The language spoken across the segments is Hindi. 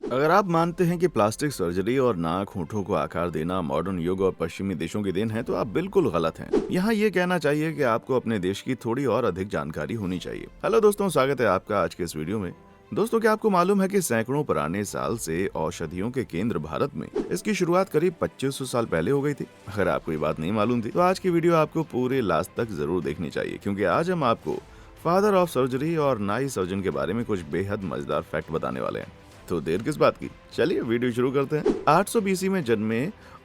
अगर आप मानते हैं कि प्लास्टिक सर्जरी और नाक होठों को आकार देना मॉडर्न युग और पश्चिमी देशों की देन है तो आप बिल्कुल गलत हैं। यहाँ ये कहना चाहिए कि आपको अपने देश की थोड़ी और अधिक जानकारी होनी चाहिए। हेलो दोस्तों, स्वागत है आपका आज के इस वीडियो में। दोस्तों, क्या आपको मालूम है कि सैकड़ों पुराने साल से औषधियों के केंद्र भारत में इसकी शुरुआत करीब 2500 साल पहले हो गई थी। अगर आपको ये बात नहीं मालूम थी तो आज की वीडियो आपको पूरे लास्ट तक जरूर देखनी चाहिए, क्योंकि आज हम आपको फादर ऑफ सर्जरी और नाई सर्जन के बारे में कुछ बेहद मजेदार फैक्ट बताने वाले हैं। तो देर किस बात की, चलिए वीडियो शुरू करते हैं। 800 बीसी में जन्मे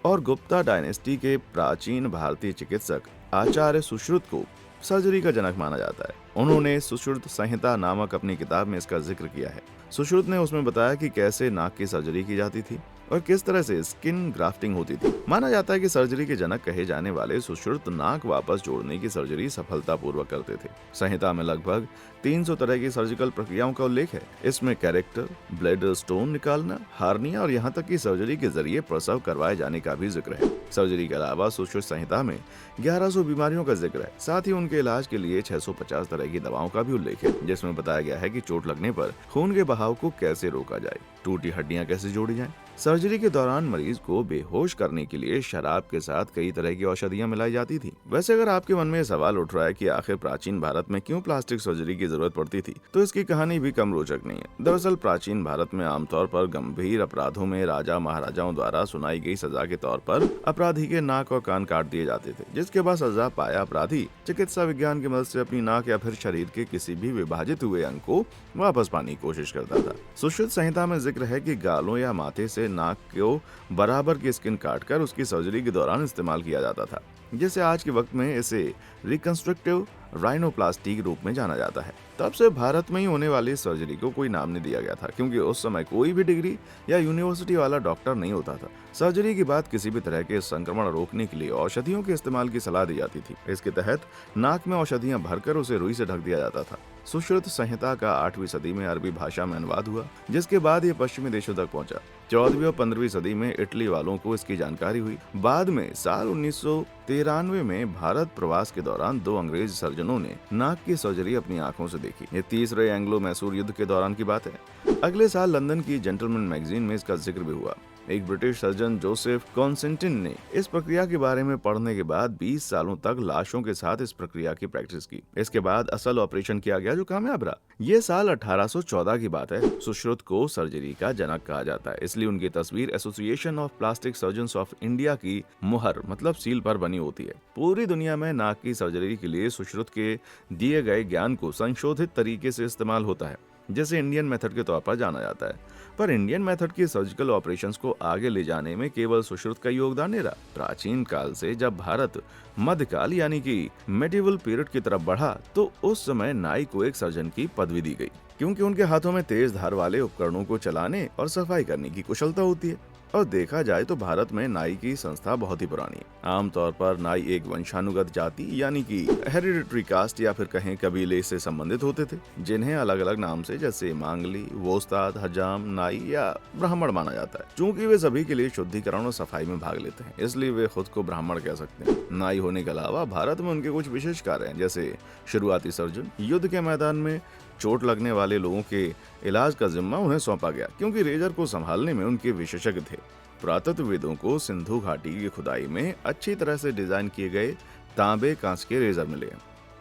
और गुप्ता डायनेस्टी के प्राचीन भारतीय चिकित्सक आचार्य सुश्रुत को सर्जरी का जनक माना जाता है। उन्होंने सुश्रुत संहिता नामक अपनी किताब में इसका जिक्र किया है। सुश्रुत ने उसमें बताया कि कैसे नाक की सर्जरी की जाती थी और किस तरह से स्किन ग्राफ्टिंग होती थी। माना जाता है कि सर्जरी के जनक कहे जाने वाले सुश्रुत नाक वापस जोड़ने की सर्जरी सफलतापूर्वक करते थे। संहिता में लगभग 300 तरह की सर्जिकल प्रक्रियाओं का उल्लेख है। इसमें कैरेक्टर, ब्लैडर स्टोन निकालना, हार्निया और यहाँ तक कि सर्जरी के जरिए प्रसव करवाए जाने का भी जिक्र है। सर्जरी के अलावा सुश्रुत संहिता में 1100 बीमारियों का जिक्र है। साथ ही उनके इलाज के लिए 650 तरह की दवाओं का भी उल्लेख है, जिसमें बताया गया है कि चोट लगने पर खून के बहाव को कैसे रोका जाए, टूटी हड्डियां कैसे जोड़ी जाएं। सर्जरी के दौरान मरीज को बेहोश करने के लिए शराब के साथ कई तरह की औषधियां मिलाई जाती थी। वैसे अगर आपके मन में सवाल उठ रहा है कि आखिर प्राचीन भारत में क्यों प्लास्टिक सर्जरी की जरूरत पड़ती थी, तो इसकी कहानी भी कम रोचक नहीं है। दरअसल प्राचीन भारत में आमतौर पर गंभीर अपराधों में राजा महाराजाओं द्वारा सुनाई गई सजा के तौर पर अपराधी के नाक और कान काट दिए जाते थे, जिसके बाद सजा पाया अपराधी चिकित्सा विज्ञान की मदद से अपनी नाक या फिर शरीर के किसी भी विभाजित हुए अंग को वापस पाने की कोशिश करता था। सुश्रुत संहिता में जिक्र है कि गालों या माथे से नाक को बराबर की स्किन काटकर उसकी सर्जरी के दौरान इस्तेमाल किया जाता था, जिसे आज के वक्त में इसे रिकंस्ट्रक्टिव राइनोप्लास्टी के रूप में जाना जाता है। तब से भारत में ही होने वाली सर्जरी को कोई नाम नहीं दिया गया था, क्योंकि उस समय कोई भी डिग्री या यूनिवर्सिटी वाला डॉक्टर नहीं होता था। सर्जरी के बाद किसी भी तरह के संक्रमण रोकने के लिए औषधियों के इस्तेमाल की सलाह दी जाती थी। इसके तहत नाक में औषधियां भरकर उसे रुई से ढक दिया जाता था। सुश्रुत संहिता का 8वीं सदी में अरबी भाषा में अनुवाद हुआ, जिसके बाद ये पश्चिमी देशों तक पहुंचा। 14वीं और 15वीं सदी में इटली वालों को इसकी जानकारी हुई। बाद में साल 1993 में भारत प्रवास के दौरान 2 अंग्रेज सर्जनों ने नाक की सर्जरी अपनी आंखों से देखी। ये तीसरे एंग्लो मैसूर युद्ध के दौरान की बात है। अगले साल लंदन की जेंटलमैन मैगजीन में इसका जिक्र भी हुआ। एक ब्रिटिश सर्जन जोसेफ कॉन्सेंटिन ने इस प्रक्रिया के बारे में पढ़ने के बाद 20 सालों तक लाशों के साथ इस प्रक्रिया की प्रैक्टिस की। इसके बाद असल ऑपरेशन किया गया जो कामयाब रहा। ये साल 1814 की बात है। सुश्रुत को सर्जरी का जनक कहा जाता है, इसलिए उनकी तस्वीर association of plastic surgeons of India की मुहर मतलब सील पर बनी होती है। पूरी दुनिया में नाक की सर्जरी के लिए सुश्रुत के दिए गए ज्ञान को संशोधित तरीके से इस्तेमाल होता है, जिसे इंडियन मेथड के तौर पर जाना जाता है। पर इंडियन मेथड की सर्जिकल ऑपरेशंस को आगे ले जाने में केवल सुश्रुत का योगदान नहीं रहा। प्राचीन काल से जब भारत मध्यकाल यानी कि मेडिवल पीरियड की तरफ बढ़ा, तो उस समय नाई को एक सर्जन की पदवी दी गई, क्योंकि उनके हाथों में तेज धार वाले उपकरणों को चलाने और सफाई करने की कुशलता होती है। और देखा जाए तो भारत में नाई की संस्था बहुत ही पुरानी है। आमतौर पर नाई एक वंशानुगत जाति यानी कि हेरिडिटरी कास्ट या फिर कहें कबीले से संबंधित होते थे, जिन्हें अलग अलग नाम से जैसे मांगली, वोस्ताद, हजाम, नाई या ब्राह्मण माना जाता है। चूंकि वे सभी के लिए शुद्धिकरण और सफाई में भाग लेते हैं, इसलिए वे खुद को ब्राह्मण कह सकते हैं। नाई होने के अलावा भारत में उनके कुछ विशेष कार्य हैं, जैसे शुरुआती सर्जन। युद्ध के मैदान में चोट लगने वाले लोगों के इलाज का जिम्मा उन्हें सौंपा गया, क्योंकि रेजर को संभालने में उनके विशेषज्ञ थे। पुरातत्वविदों को सिंधु घाटी की खुदाई में अच्छी तरह से डिजाइन किए गए तांबे कांच के रेजर मिले।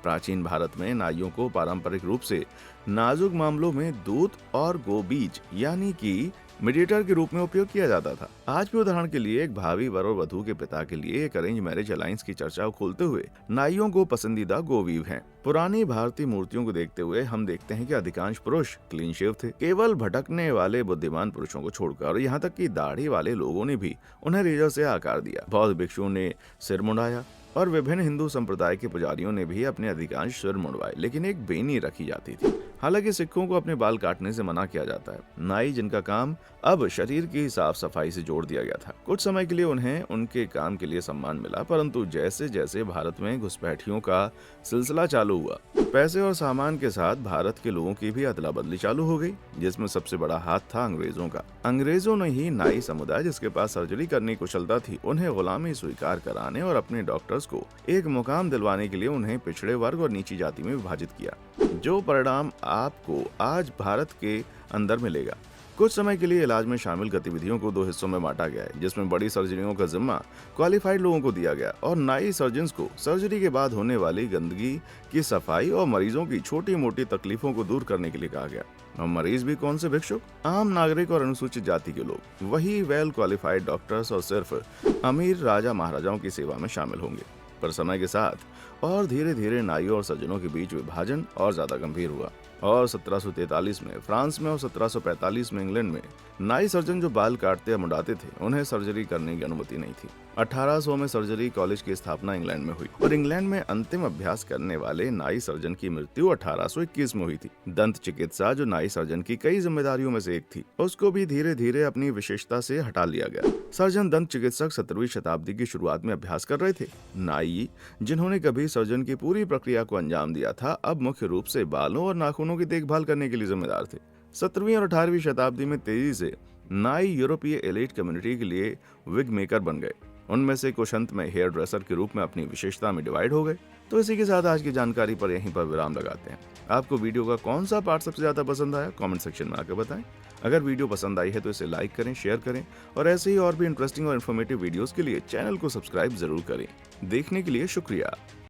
प्राचीन भारत में नाइयों को पारंपरिक रूप से नाजुक मामलों में दूध और गोबीज यानी कि मीडिएटर के रूप में उपयोग किया जाता था। आज भी उदाहरण के लिए एक भावी वर और वधू के पिता के लिए एक अरेंज मैरिज अलायंस की चर्चा खोलते हुए नाइयों को पसंदीदा गोवीव हैं। पुरानी भारतीय मूर्तियों को देखते हुए हम देखते हैं कि अधिकांश पुरुष क्लीन शेव थे, केवल भटकने वाले बुद्धिमान पुरुषों को छोड़कर। और यहाँ तक कि दाढ़ी वाले लोगों ने भी उन्हें रेजर से आकार दिया। बौद्ध भिक्षुओं ने सिर मुंडाया और विभिन्न हिंदू संप्रदाय के पुजारियों ने भी अपने अधिकांश सिर मुंडवाए, लेकिन एक बेनी रखी जाती थी। हालांकि सिखों को अपने बाल काटने से मना किया जाता है। नाई जिनका काम अब शरीर की साफ सफाई से जोड़ दिया गया था, कुछ समय के लिए उन्हें उनके काम के लिए सम्मान मिला, परंतु जैसे जैसे भारत में घुसपैठियों का सिलसिला चालू हुआ, पैसे और सामान के साथ भारत के लोगों की भी अदला बदली चालू हो गई, जिसमें सबसे बड़ा हाथ था अंग्रेजों का। अंग्रेजों ने ही नाई समुदाय जिसके पास सर्जरी करने की कुशलता थी, उन्हें गुलामी स्वीकार कराने और अपने डॉक्टर्स को एक मुकाम दिलवाने के लिए उन्हें पिछड़े वर्ग और नीची जाति में विभाजित किया, जो परिणाम आपको आज भारत के अंदर मिलेगा। कुछ समय के लिए इलाज में शामिल गतिविधियों को 2 हिस्सों में बांटा गया है, जिसमें बड़ी सर्जरियों का जिम्मा क्वालिफाइड लोगों को दिया गया और नाई सर्जन्स को सर्जरी के बाद होने वाली गंदगी की सफाई और मरीजों की छोटी मोटी तकलीफों को दूर करने के लिए कहा गया। और मरीज भी कौन से भिक्षुक? आम नागरिक और अनुसूचित जाति के लोग, वही वेल क्वालिफाइड डॉक्टर्स और सिर्फ अमीर राजा महाराजाओं की सेवा में शामिल होंगे। पर समय के साथ और धीरे धीरे नाइयों और सर्जनों के बीच विभाजन और ज्यादा गंभीर हुआ और 1743 में फ्रांस में और 1745 में इंग्लैंड में नाई सर्जन जो बाल काटते या मुड़ाते थे, उन्हें सर्जरी करने की अनुमति नहीं थी। 1800 में सर्जरी कॉलेज की स्थापना इंग्लैंड में हुई और इंग्लैंड में अंतिम अभ्यास करने वाले नाई सर्जन की मृत्यु 1821 में हुई थी। दंत चिकित्सा, जो नाई सर्जन की कई जिम्मेदारियों में से एक थी, उसको भी धीरे धीरे अपनी विशेषता से हटा लिया गया। सर्जन दंत चिकित्सक 17वीं शताब्दी की शुरुआत में अभ्यास कर रहे थे। नाई, जिन्होंने कभी सर्जन की पूरी प्रक्रिया को अंजाम दिया था, अब मुख्य रूप से बालों और नाखूनों की देखभाल करने के लिए जिम्मेदार थे। 17वीं और 18वीं शताब्दी में तेजी से नाई यूरोपीय एलीट कम्युनिटी के लिए विग मेकर बन गए। उनमें से कुछ अंत में हेयर ड्रेसर के रूप में अपनी विशेषता में डिवाइड हो गए। तो इसी के साथ आज की जानकारी पर यहीं पर विराम लगाते हैं। आपको वीडियो का कौन सा पार्ट सबसे ज्यादा पसंद आया, कमेंट सेक्शन में आकर बताएं। अगर वीडियो पसंद आई है तो इसे लाइक करें, शेयर करें और ऐसे ही और भी इंटरेस्टिंग और इन्फॉर्मेटिव वीडियोस के लिए चैनल को सब्सक्राइब जरूर करें। देखने के लिए शुक्रिया।